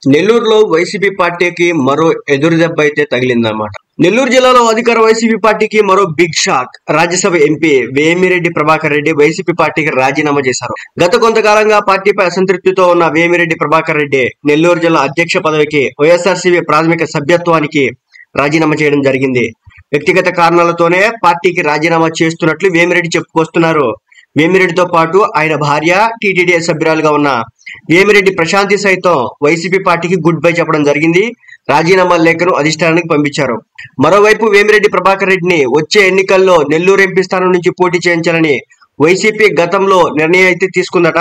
నెల్లూరులో వైసీపీ పార్టీకి మరో ఎదురు దెబ్బ అయితే తగిలిందన్నమాట. నెల్లూరు జిల్లాలో అధికార వైసీపీ పార్టీకి మరో big shock. Rajya Sabha MP Vemireddy Prabhakar Reddy YCP పార్టీకి రాజీనామా చేశారు. గత కొంతకాలంగా పార్టీపై అసంతృప్తితో ఉన్న వేమిరెడ్డి ప్రభాకర్ రెడ్డి నెల్లూరు జిల్లా అధ్యక్ష పదవికి వైఎస్ఆర్సీపీ ప్రాథమిక సభ్యత్వానికి రాజీనామా చేయడం జరిగింది. వ్యక్తిగత కారణాలతోనే పార్టీకి రాజీనామా చేస్తున్నట్లు వేమిరెడ్డి చెప్పుకొస్తున్నారు. వేమిరెడ్డితో పాటు ఆయన భార్య టీటీడీ సభ్యురాలుగా ఉన్న వేమిరెడ్డి ప్రశాంతి సైతం వైసీపీ పార్టీకి గుడ్ బై చెప్పడం జరిగింది. రాజీనామా లేఖను అధిష్టానానికి పంపించారు. మరోవైపు వేమిరెడ్డి ప్రభాకర్ రెడ్డిని వచ్చే ఎన్నికల్లో నెల్లూరు ఎంపీ స్థానం నుంచి పోటీ చేయించాలని వైసీపీ గతంలో నిర్ణయం అయితే తీసుకుందట.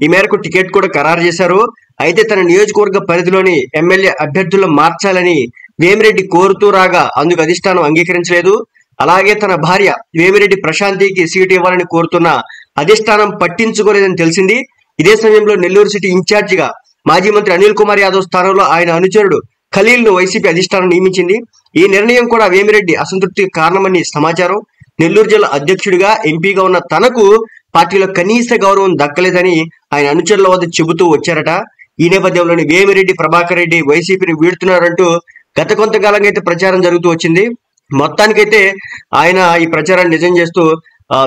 ఈ మేరకు టికెట్ కూడా ఖరారు చేశారు. అయితే తన నియోజకవర్గ పరిధిలోని ఎమ్మెల్యే అభ్యర్థులను మార్చాలని వేమిరెడ్డి కోరుతూ రాగా అందుకు అధిష్టానం అంగీకరించలేదు. అలాగే తన భార్య వేమిరెడ్డి ప్రశాంతికి సీటు ఇవ్వాలని కోరుతున్న అధిష్టానం పట్టించుకోలేదని తెలిసింది. ఇదే సమయంలో నెల్లూరు సిటీ ఇన్ఛార్జిగా మాజీ మంత్రి అనిల్ కుమార్ యాదవ్ స్థానంలో ఆయన అనుచరుడు ఖలీల్ ను వైసీపీ అధిష్టానం నియమించింది. ఈ నిర్ణయం కూడా వేమిరెడ్డి అసంతృప్తికి కారణమని సమాచారం. నెల్లూరు జిల్లా అధ్యక్షుడిగా ఎంపీగా ఉన్న తనకు పార్టీలో కనీస గౌరవం దక్కలేదని ఆయన అనుచరుల వద్ద చెబుతూ వచ్చారట. ఈ నేపథ్యంలోని వేమిరెడ్డి ప్రభాకర్ రెడ్డి వైసీపీని వీడుతున్నారంటూ గత కొంతకాలంగా అయితే ప్రచారం జరుగుతూ వచ్చింది. మొత్తానికైతే ఆయన ఈ ప్రచారాన్ని నిజం చేస్తూ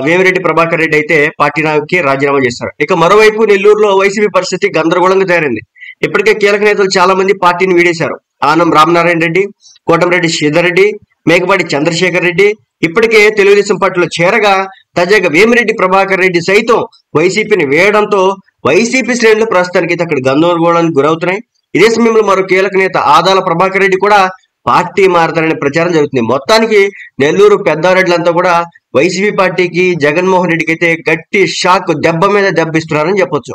వేమిరెడ్డి ప్రభాకర్ రెడ్డి అయితే పార్టీకి రాజీనామా చేశారు. ఇక మరోవైపు నెల్లూరులో వైసీపీ పరిస్థితి గందరగోళంగా తయారైంది. ఇప్పటికే కీలక నేతలు చాలా మంది పార్టీని వీడేశారు. ఆనం రామనారాయణ రెడ్డి, కోటమిరెడ్డి శ్రీధర్ రెడ్డి, మేకపాటి చంద్రశేఖర్ రెడ్డి ఇప్పటికే తెలుగుదేశం పార్టీలో చేరగా తాజాగా వేమిరెడ్డి ప్రభాకర్ రెడ్డి సైతం వైసీపీని వేయడంతో వైసీపీ శ్రేణులు ప్రస్తుతానికి అక్కడ గందరగోళానికి గురవుతున్నాయి. ఇదే సమయంలో మరో కీలక నేత ఆదాల ప్రభాకర్ రెడ్డి కూడా పార్టీ మారతారనే ప్రచారం జరుగుతుంది. మొత్తానికి నెల్లూరు పెద్దారెడ్లంతా కూడా వైసీపీ పార్టీకి జగన్మోహన్ రెడ్డికి అయితే గట్టి షాక్ దెబ్బ మీద దెబ్బ ఇస్తున్నారని చెప్పొచ్చు.